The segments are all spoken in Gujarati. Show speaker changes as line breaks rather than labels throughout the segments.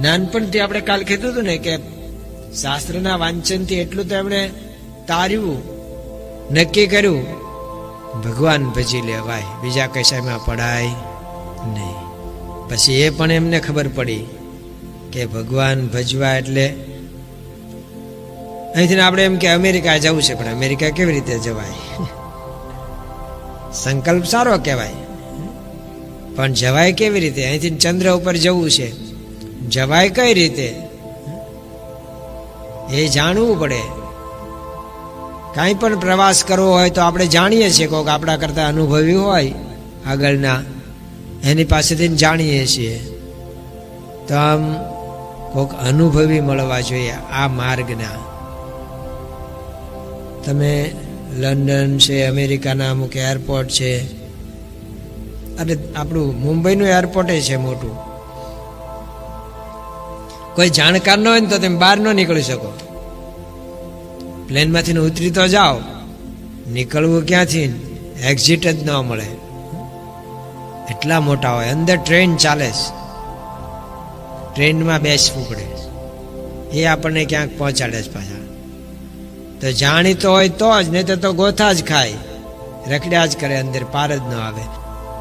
નાનપણથી આપણે કાલ કીધું હતું ને કે શાસ્ત્રના વાંચનથી એટલું તો એમણે તાર્યું, નક્કી કર્યું, ભગવાન ભજી લેવાય, બીજા કશામાં પડાય નહીં. પછી એ પણ એમને ખબર પડી કે ભગવાન ભજવા એટલે અહીંથી આપણે એમ કે અમેરિકા જવું છે, પણ અમેરિકા કેવી રીતે જવાય? સંકલ્પ સારો કહેવાય, પણ જવાય કેવી રીતે? અહીંથી ચંદ્ર ઉપર જવું છે, જવાય કઈ રીતે એ જાણવું પડે. કાંઈ પણ પ્રવાસ કરવો હોય તો આપણે જાણીએ છીએ, કોઈક આપણા કરતા અનુભવી હોય આગળના, એની પાસેથી જાણીએ છીએ. તો આમ કોઈક અનુભવી મળવા જોઈએ આ માર્ગના. તમે લંડન છે, અમેરિકાના અમુક એરપોર્ટ છે, અને આપણું મુંબઈનું એરપોર્ટ છે મોટું. કોઈ જાણકાર ન હોય ને તો તમે બહાર ન નીકળી શકો. પ્લેનમાંથી ઉતરી તો જાઓ, નીકળવું ક્યાંથી? એક્ઝિટ જ ન મળે, એટલા મોટા હોય. અંદર ટ્રેન ચાલે છે, ટ્રેનમાં બેસવું પડે, એ આપણને ક્યાંક પહોંચાડે છે પાછા. તો જાણીતો હોય તો જ, નહીં તો ગોથા જ ખાય, રખડ્યા જ કરે, અંદર પાર જ ન આવે.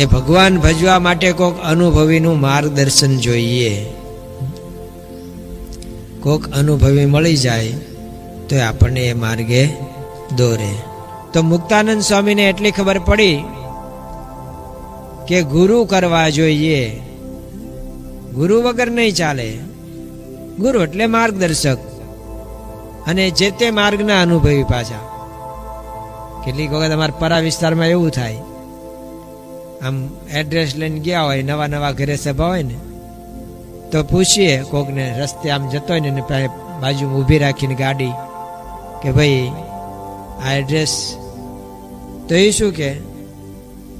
એ ભગવાન ભજવા માટે કોઈક અનુભવીનું માર્ગદર્શન જોઈએ. કોઈક અનુભવી મળી જાય તો આપણને એ માર્ગે દોરે. તો મુક્તાનંદ સ્વામીને એટલી ખબર પડી કે ગુરુ કરવા જોઈએ, ગુરુ વગર નહીં ચાલે. ગુરુ એટલે માર્ગદર્શક, અને જે તે માર્ગના અનુભવી પાછા. કેટલીક વખત અમારા પરા વિસ્તારમાં એવું થાય, આમ એડ્રેસ લઈને ગયા હોય, નવા નવા ઘરે સભા હોય ને, તો પૂછીએ કોકને, રસ્તે આમ જતો હોય ને બાજુમાં ઊભી રાખીને ગાડી, કે ભાઈ આ એડ્રેસ, તો એ શું કે,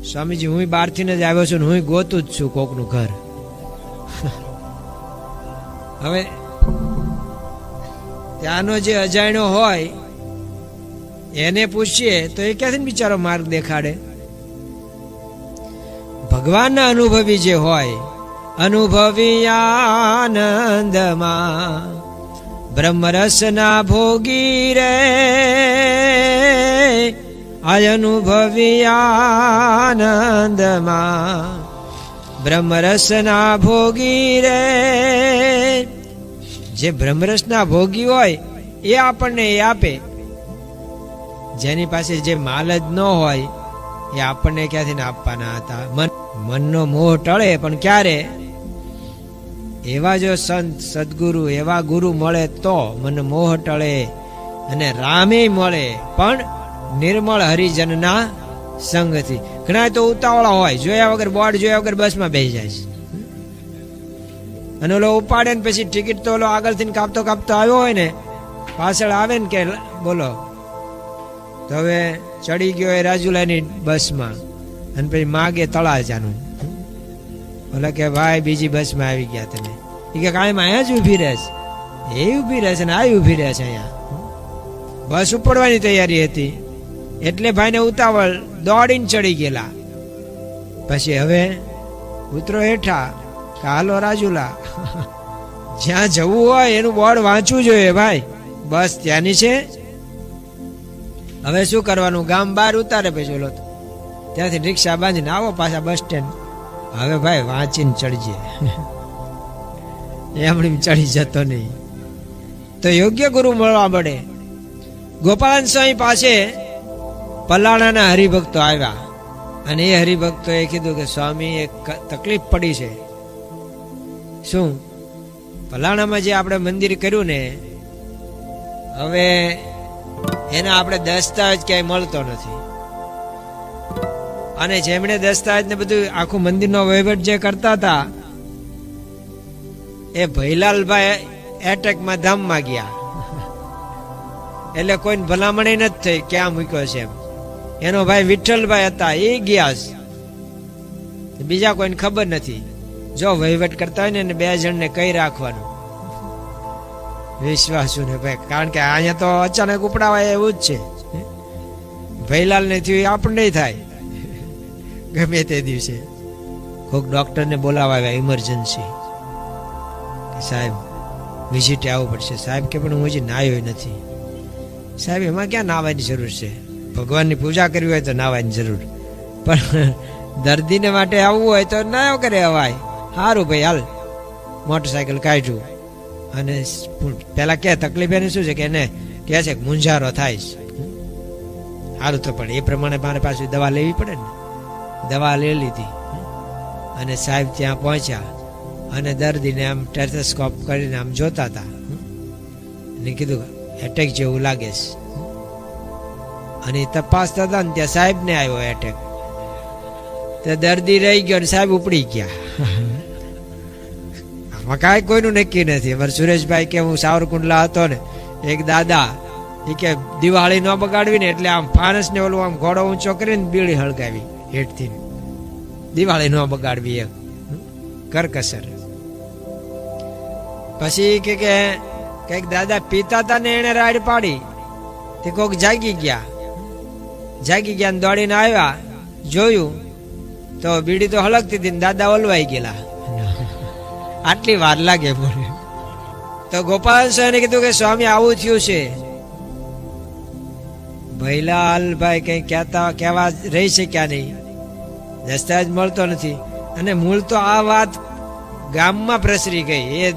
સ્વામીજી હું બહારથી જ આવ્યો છું ને હું ગોતું જ છું કોકનું ઘર. હવે ત્યાંનો જે અજાણ્યો હોય એને પૂછીએ તો એ ક્યાંથી બિચારો માર્ગ દેખાડે? ભગવાનના અનુભવી જે હોય, અનુભવી આનંદમાં બ્રહ્મરસના ભોગી રે, આ અનુભવી આનંદમાં બ્રહ્મરસના ભોગી રે. જે બ્રહ્મરસના ભોગી હોય એ આપણને એ આપે. જેની પાસે જે માલ જ ન હોય એ આપણને ક્યાંથી આપવાના હતા? મનનો મોહ ટળે, પણ ક્યારે? એવા જો સંત સદગુરુ, એવા ગુરુ મળે તો મન મોહ ટળે, અને રામે મળે પણ નિર્મળ હરિજનના સંગથી. ઘણા તો ઉતાવળા હોય, જોયા વગર, બોર્ડ જોયા વગર બસમાં બેસી જાય છે, અને ઓલો ઉપાડે ને પછી ટિકિટ તો ઓલો આગળથી કાપતો કાપતો આવ્યો હોય ને, પાછળ આવે ને કે બોલો, તો હવે ચડી ગયો એ રાજુલાની બસમાં, અને પછી માગે તળાજાનું. ઓલા કે ભાઈ બીજી બસમાં આવી ગયા તમે. એ કે કાયમ અહીંયા જ ઊભી રહે છે, એ ઊભી રહે છે ને આ ઊભી રહે છે અહીંયા. બસ ઉપડવાની તૈયારી હતી એટલે ભાઈને ઉતાવળ, દોડીને ચડી ગયેલા. પછી હવે ઉતરો હેઠા, હાલો રાજુલા. જ્યાં જવું હોય એનું બોર્ડ વાંચવું જોઈએ ભાઈ, બસ ત્યાંની છે. હવે શું કરવાનું? ગામ બહાર ઉતારે, પછી ઓલો ત્યાંથી રિક્ષા બાંધીને આવો પાછા બસ સ્ટેન્ડ. હવે ભાઈ વાંચીને ચડજે, એમણી ચડી જતો નહીં. તો યોગ્ય ગુરુ મળવા મળે. ગોપાલ સ્વામી પાસે પલાણાના હરિભક્તો આવ્યા, અને એ હરિભક્તોએ કીધું કે સ્વામી એક તકલીફ પડી છે. શું? પલાણામાં જે આપણે મંદિર કર્યું ને, હવે એના આપણે દસ્તાવેજ ક્યાંય મળતો નથી, અને જેમણે દસ્તાવેજ ને બધું આખું મંદિરનો વહીવટ જે કરતા હતા એ ભૈલાલભાઈ એટેકમાં ધામમાં ગયા, એટલે કોઈને ભલામણી નથી થઈ ક્યાં મૂક્યો છે એમ. એનો ભાઈ વિઠ્ઠલભાઈ હતા, એ ગયા, બીજા કોઈને ખબર નથી. જો વહીવટ કરતા હોય ને 2 જણને કઈ રાખવાનું, વિશ્વાસુ ને ભાઈ, કારણ કે અહીંયા તો અચાનક ઉપડાવાય એવું જ છે. ભૈલાલ ને થયું આપણને થાય ગમે તે દિવસે. કોઈક ડોક્ટરને બોલાવા આવ્યા ઇમરજન્સી, સાહેબ વિઝિટે આવવું પડશે. સાહેબ કે પણ હું હજી નાહ્યો નથી. સાહેબ એમાં ક્યાં નાહવાની જરૂર છે? ભગવાનની પૂજા કરવી હોય તો નાહવાની જરૂર, પણ દર્દીને માટે આવવું હોય તો ના કરે અવાય. સારું ભાઈ હાલ, મોટરસાયકલ કાઢ્યું અને પેલા કે તકલીફ એને શું છે કે એને કહે છે કે મૂંઝારો થાય. સારું તો પણ એ પ્રમાણે મારે પાછું દવા લેવી પડે ને. દવા લઈ લીધી અને સાહેબ ત્યાં પહોંચ્યા અને દર્દીને આમ ટેથોસ્કોપ કરીને આમ જોતા હતા અને કીધું એટેક જેવું લાગે છે. અને તપાસતા હતા ને ત્યાં સાહેબને આવ્યો એટેક. તો દર્દી રહી ગયો ને સાહેબ ઉપડી ગયા. આમાં કાંઈ કોઈનું નક્કી નથી. અમારે સુરેશભાઈ કે હું સાવરકુંડલા હતો ને, એક દાદા એ કે દિવાળી ન બગાડવી ને એટલે આમ ફાનસ ને ઓલું આમ ઘોડો ઊંચો કરીને બીડી હળગાવી હેઠથી. દિવાળી ન બગાડવી એક કરકસર. પછી કે કઈક દાદા પીતા હતા ને એને રાડ પાડી તે કોક જાગી ગયા ને દોડીને આવ્યા, જોયું તો બીડી તો હલકતી હતી ને દાદા ઓલવાઈ ગયેલા. આટલી વાર લાગે બોલે. તો ગોપાલ સ્વામીને કીધું કે સ્વામી આવું થયું છે. ભૈલાલભાઈ કઈ કહેવા રહી છે ક્યાં નહીં, દસ્તાવેજ મળતો નથી. અને મૂળ તો આ વાત ગામમાં પ્રસરી ગઈ. એ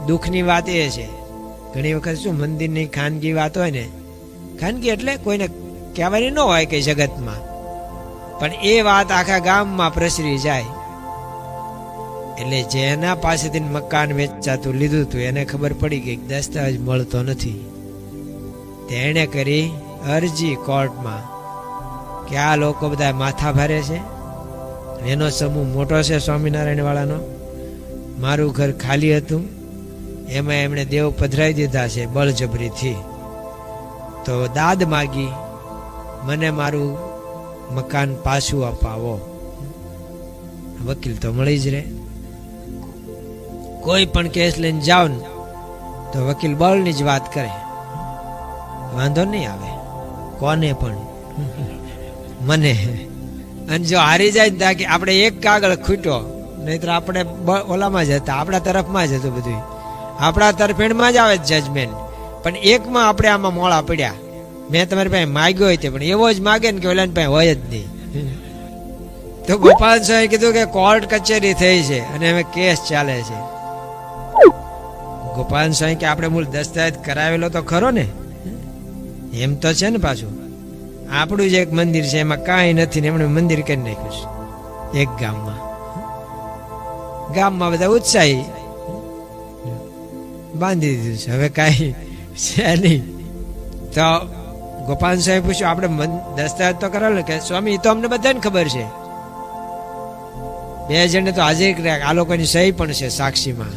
દુઃખની વાત એ છે. ઘણી વખત શું મંદિરની ખાનગી વાત હોય ને, ખાનગી એટલે કોઈને કહેવાની ન હોય કે જગતમાં, પણ એ વાત આખા ગામમાં પ્રસરી જાય. એટલે જેના પાસેથી મકાન વેચાતું લીધું હતું એને ખબર પડી ગઈ કે દસ્તાવેજ મળતો નથી. તેણે કરી અરજી કોર્ટમાં કે આ લોકો બધા માથા ભારે છે, એનો સમૂહ મોટો છે સ્વામિનારાયણ વાળાનો, મારું ઘર ખાલી હતું એમાં એમણે દેવ પધરાઈ દીધા છે બળજબરીથી, તો દાદ માગી મને મારું મકાન પાછું અપાવો. વકીલ તો મળી જ રહે. કોઈ પણ કેસ લઈને જાઓ ને તો વકીલ બળની જ વાત કરે, વાંધો નહીં આવે કોને પણ મને. અને જો હારી જાય ને કે આપણે એક કાગળ ખૂટ્યો, નહીતર આપણે ઓલામાં જ હતા, આપણા તરફમાં જ હતું બધું, આપણા તરફેણમાં જ આવે જજમેન્ટ. પણ એકમાં આપણે આમાં મોળા પડ્યા, મેં તમારી પાસે માગ્યો હોય તે પણ એવો જ માગે ને કે ઓલાની પાસે હોય જ નહીં. તો ગોપાલ સ્વામી કીધું કે કોર્ટ કચેરી થઈ છે અને હવે કેસ ચાલે છે. ગોપાલ સ્વામી કે આપણે મૂળ દસ્તાવેજ કરાવેલો તો ખરો ને, એમ તો છે ને. પાછું આપણું જ એક મંદિર છે એમાં કાંઈ નથી ને એમણે મંદિર કરી નાખ્યું છે એક ગામમાં બધા ઉત્સાહી બાંધી દીધું છે, હવે કાંઈ છે નહીં. તો ગોપાલ સાહેબ પૂછ્યું આપણે દસ્તાવેજ તો કરાવેલો કે સ્વામી તો અમને બધાને ખબર છે, 2 જણને તો હાજર કર્યા, આ લોકોની સહી પણ છે સાક્ષીમાં,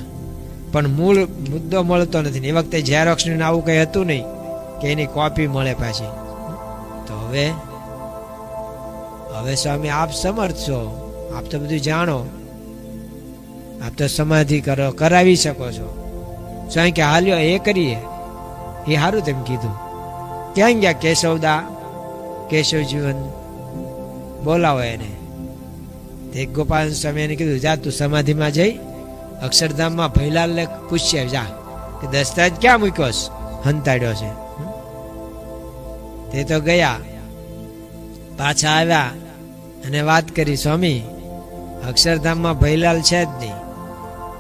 પણ મૂળ મુદ્દો મળતો નથી. એ વખતે ઝેરોક્સ ને આવું કઈ હતું નહીં કે એની કોપી મળે પાછી. તો હવે સ્વામી આપ સમર્થ છો, આપ તો બધું જાણો, આપ તો સમાધિ કરાવી શકો છો. સ્વામી કે હાલ્યો એ કરીએ, એ સારું તેમ કીધું. ક્યાં ગયા કેશવદા, કેશવ જીવન બોલાવો એને. તે ગોપાલ સ્વામી એને કીધું જા તું સમાધિમાં જઈ અક્ષરધામમાં ભૈલાલને પૂછ્યા જા કે દસ્તાવેજ ક્યાં મૂક્યો હંતાડ્યો છે. તે તો ગયા, પાછા આવ્યા અને વાત કરી સ્વામી અક્ષરધામમાં ભૈલાલ છે જ નહીં.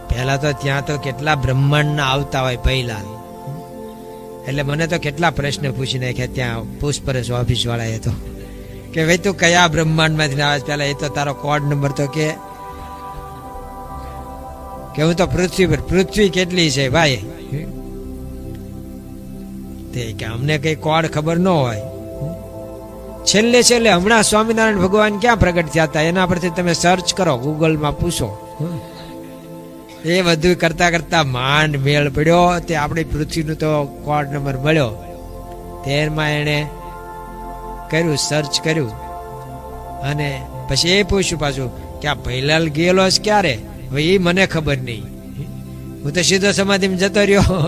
પહેલા તો ત્યાં તો કેટલા બ્રહ્માંડના આવતા હોય ભૈલાલ, એટલે મને તો કેટલા પ્રશ્ન પૂછી નાખ્યા ત્યાં પૂછપરછ ઓફિસ વાળાએ તો કે ભાઈ તું કયા બ્રહ્માંડમાંથી આવે. પેલા એ તો તારો કોડ નંબર તો કે હું તો પૃથ્વી પર, પૃથ્વી કેટલી છે ભાઈ, તે કે અમને કઈ કોડ ખબર ન હોય. છેલ્લે હમણાં સ્વામિનારાયણ ભગવાન ક્યાં પ્રગટ થયા હતા એના પરથી તમે સર્ચ કરો, ગૂગલમાં પૂછો. એ બધું કરતા કરતા માંડ મેળ પડ્યો, તે આપણી પૃથ્વીનું તો કોડ નંબર મળ્યો. તેમાં એને કર્યું, સર્ચ કર્યું અને પછી એ પૂછ્યું પાછું કે આ ભૈલાલ ગયેલો છે ક્યારે, હવે એ મને ખબર નહીં, હું તો સીધો સમાધિમાં જતો રહ્યો.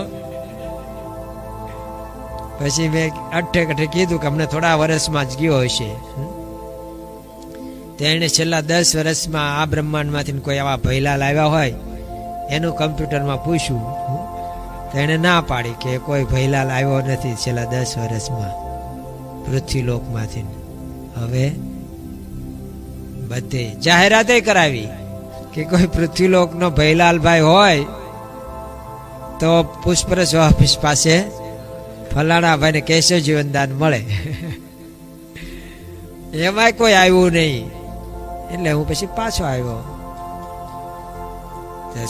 પછી મેં અઠે કીધું કે અમને થોડા વર્ષમાં જ ગયો હશે. તેને છેલ્લા 10 વર્ષમાં આ બ્રહ્માંડમાંથી કોઈ આવા ભૈલાલ આવ્યા હોય એનું કમ્પ્યુટરમાં પૂછ્યું તો એને ના પાડી કે કોઈ ભૈલાલ આવ્યો નથી છેલ્લા 10 વર્ષમાં પૃથ્વીલોકમાંથી. હવે બધે જાહેરાતે કરાવી કે કોઈ પૃથ્વીલોકનો ભૈલાલભાઈ હોય તો પુષ્પરસ ઓફિસ પાસે ફલાણા ભાઈને કેશવ જીવનદાન મળે. એમાંય કોઈ આવ્યું નહીં. એટલે હું પછી પાછો આવ્યો.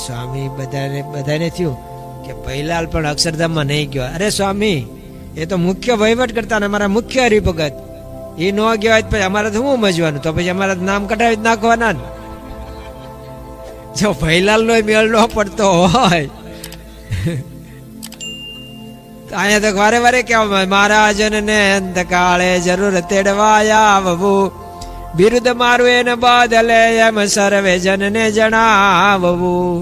સ્વામી બધાને થયું કે ભૈલાલ પણ અક્ષરધામમાં નહીં ગયો. અરે સ્વામી, એ તો મુખ્ય વહીવટ કરતા ને અમારા મુખ્ય હરિભગત, એ ન ગયો હોય પછી અમારે તો શું સમજવાનું? તો પછી અમારે નામ કઢાવી જ નાખવાના ને. જો ભૈલાલ નો મેળ ન પડતો હોય તો અહીંયા તો વારે વારે કેવા મહારાજને અંતકાળે જરૂર તેડવાયા આવવું, બિરુદ મારું એને બદલે એમ સર્વે જનને જણાવવું.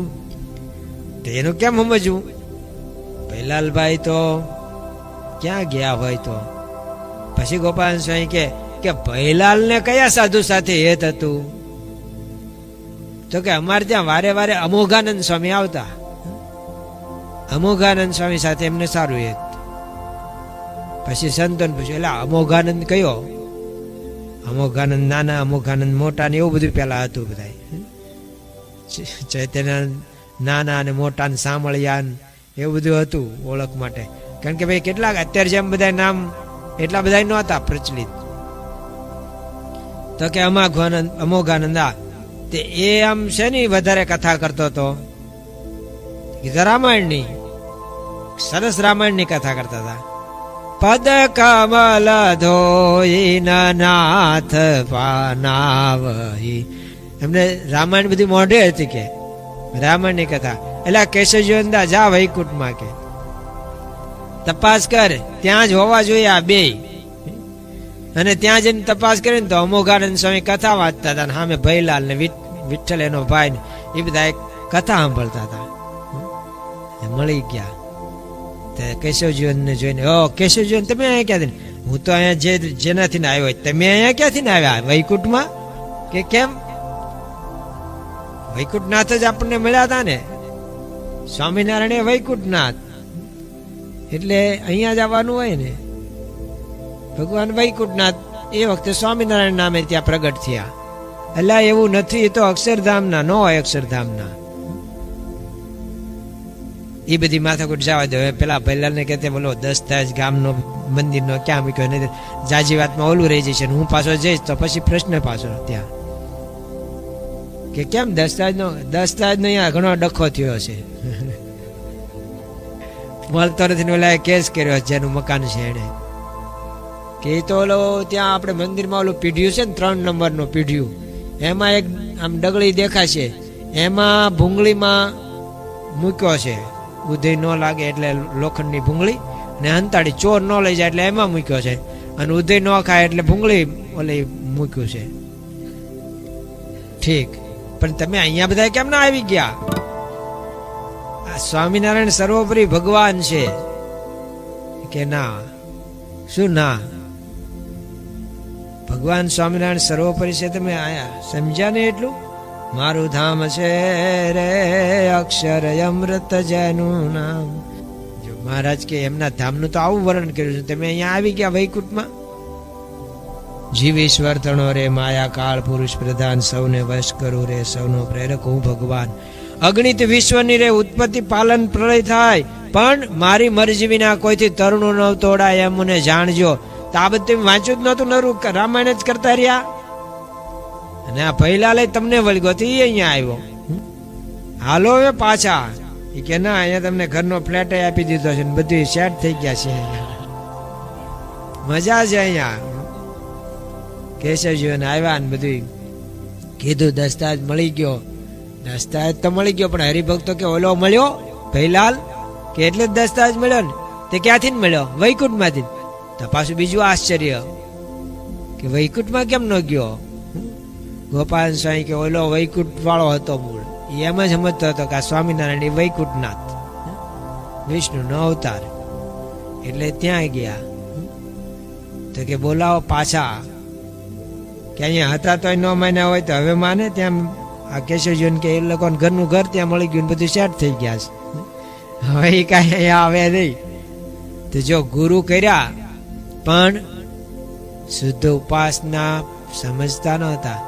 એનું કેમ સમજવું? ભૈલાલભાઈ તો ક્યાં ગયા હોય? તો પછી ગોપાલ સ્વામી કે ભૈલાલ ને કયા સાધુ સાથે હેત હતું? તો કે અમારે ત્યાં વારે વારે અમોઘાનંદ સ્વામી આવતા, અમોઘાનંદ સ્વામી સાથે એમને સારું હેત. પછી સંતોને પૂછ્યું, એટલે અમોઘાનંદ કયો? અમોઘાનંદ નાના, અમોઘાનંદ મોટા ને એવું બધું પેલા હતું. બધા ચૈતન્ય નાના અને મોટા ને સાંભળ્યા એવું બધું હતું ઓળખ માટે. કારણ કે ભાઈ કેટલાક અત્યારે જેમ બધા નામ એટલા બધા નહોતા પ્રચલિત. તો કે અમોઘાનંદ તે એ આમ શેની વધારે કથા કરતો હતો? રામાયણની, સરસ રામાયણની કથા કરતા હતા. પદ કમલ ધોઈ નાથ પાનાવહી. એમને રામાયણ બધી મોઢે હતી કે રામાયણની કથા. એટલે કેશવજીવનદા જા વૈકુંઠમાં કે તપાસ કર, ત્યાં જ હોવા જોઈએ આ બે. અને ત્યાં જઈને તપાસ કરીને તો અમોઘાનંદ સ્વામી કથા વાંચતા હતા, સામે ભૈલાલ ને વિઠ્ઠલ એનો ભાઈ ને એ બધા કથા સાંભળતા હતા. મળી ગયા કેશવજીવન ને જોઈને, ઓ કેશવજીવન તમે અહીંયા ક્યાંથી? હું તો અહીંયા જેનાથી આવ્યો હોય. તમે અહીંયા ક્યાંથી ને આવ્યા? વૈકુંઠમાં? કે કેમ? વૈકુંઠનાથ જ આપણને મળ્યા હતા ને. સ્વામિનારાયણ વૈકુંઠનાથ એટલે અહીંયા જ આવવાનું હોય ને. ભગવાન વૈકુંઠનાથ એ વખતે સ્વામિનારાયણ નામે ત્યાં પ્રગટ થયા. એટલે એવું નથી, એ તો અક્ષરધામના ન હોય. અક્ષરધામના એ બધી માથાકૂટ જવા દે. પેલા ભૈલાલ ને કહેતે બોલો દસ્તાજ ગામનો મંદિરનો ક્યાં મૂક્યો? નહીં જાજી વાતમાં ઓલું રહી જશે. હું પાછો જઈશ તો પછી પ્રશ્ન પાછો ત્યાં કે કેમ દસ્તાજ નો અહીંયા ઘણો ડખો થયો છે. મળતો નથી. ઓલા કેસ કર્યો જેનું મકાન છે એને કે તો ઓલો ત્યાં આપણે મંદિરમાં ઓલું પીઢ્યું છે ને 3 નંબરનું પીઢ્યું, એમાં એક આમ ડગલી દેખાશે, એમાં ભૂંગળીમાં મૂક્યો છે. ઉદય ન લાગે એટલે લોખંડની ભૂંગળી ને હંતાડી ચોર ન લઈ જાય એટલે એમાં મૂક્યો છે. અને ઉદય ન ખાય એટલે ભૂંગળી ઓલી મૂક્યું છે. ઠીક, પણ તમે અહીંયા બધા કેમ ના આવી ગયા? આ સ્વામિનારાયણ સર્વોપરી ભગવાન છે કે ના? શું ના? ભગવાન સ્વામિનારાયણ સર્વોપરી છે. તમે આયા સમજ્યા ને એટલું? મારું ધામ છે રે અક્ષર અમૃત જેનું નામ. જો મહારાજ કે એમના ધામનું તો આવું વર્ણન કર્યું છે. તમે અહીંયા આવી ગયા વૈકુંઠમાં. જીવ ઈશ્વર તણો રે માયા કાળ પુરુષ પ્રધાન, સૌને વશ કરું રે સૌનો પ્રેરક હું ભગવાન. અગણિત વિશ્વની રે ઉત્પત્તિ પાલન પ્રલય થાય, પણ મારી મરજી વિના કોઈથી તરુણો ન તોડાય એમ મને જાણજો. તો આ બધું વાંચ્યું જ નહોતું, નરું રામાયણ જ કરતા રહ્યા. અને આ ભૈલાલે તમને વળગ્યો તો એ અહીંયા આવ્યો. હાલો હવે પાછા. એ કે ના, અહીંયા તમને ઘરનો ફ્લેટ આપી દીધો છે, બધું સેટ થઈ ગયા છે. મજા છે અહીંયા. કેશવજીવન આવ્યા ને બધું કીધું, દસ્તાજ મળી ગયો. દસ્તાજ તો મળી ગયો, પણ હરિભક્તો કે ઓલો મળ્યો ભૈલાલ કે એટલે જ દસ્તાજ મળ્યો ને. તે ક્યાંથી મળ્યો? વૈકુંઠમાંથી. તો પાછું બીજું આશ્ચર્ય કે વૈકુંઠમાં કેમ ન ગયો? ગોપાલ સ્વામી કે ઓલો વૈકુંઠ વાળો હતો મૂળ. એમ જ સમજતો હતો કે આ સ્વામિનારાયણ એ વૈકુંઠનાથ, વિષ્ણુ નો અવતાર. એટલે ત્યાં ગયા. તો કે બોલાવો પાછા. કે અહીંયા હતા તો ન માન્યા હોય તો હવે માને. ત્યાં આ કેશવજીને કે એ લોકોને ઘરનું ઘર ત્યાં મળી ગયું ને બધું સેટ થઈ ગયા છે, હવે એ કાંઈ અહીંયા આવે નહીં. તો જો ગુરુ કર્યા પણ શુદ્ધ ઉપાસના સમજતા નહોતા.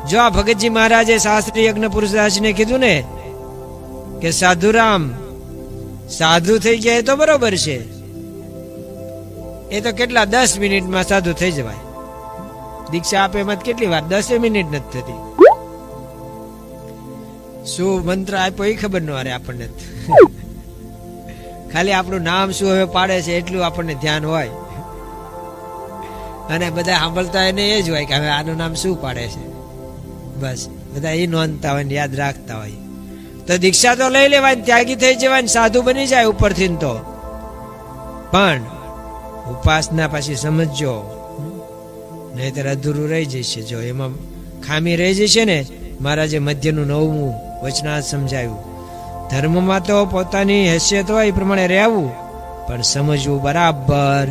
જો આ ભગતજી મહારાજે શાસ્ત્રી યજ્ઞ પુરુષદાસને કીધું ને કે સાધુરામ સાધુ થઈ ગયા એ તો બરોબર છે, એ તો કેટલા 10 મિનિટમાં સાધુ થઈ જવાય. દીક્ષા આપે એમાં કેટલી વાર 10 મિનિટ નથી થતી. શું મંત્ર આપ્યો એ ખબર ન રહે આપણને, ખાલી આપણું નામ શું હવે પાડે છે એટલું આપણને ધ્યાન હોય, અને બધા સાંભળતા એને એ જ હોય કે હવે આનું નામ શું પાડે છે, બસ બધા એ નોંધતા હોય ને યાદ રાખતા હોય. તો દીક્ષા તો લઈ લેવાય, ત્યાગી થઈ જવાય, સાધુ બની જાય ઉપરથી તો. પણ ઉપાસના પાછી સમજજો, નહીતર અધૂરું રહી જશે. જો એમાં ખામી રહી જશે ને, મહારાજે મધ્યનું 9મું વચનાર્થ સમજાવ્યું. ધર્મમાં તો પોતાની હેસિયત હોય એ પ્રમાણે રહેવું, પણ સમજવું બરાબર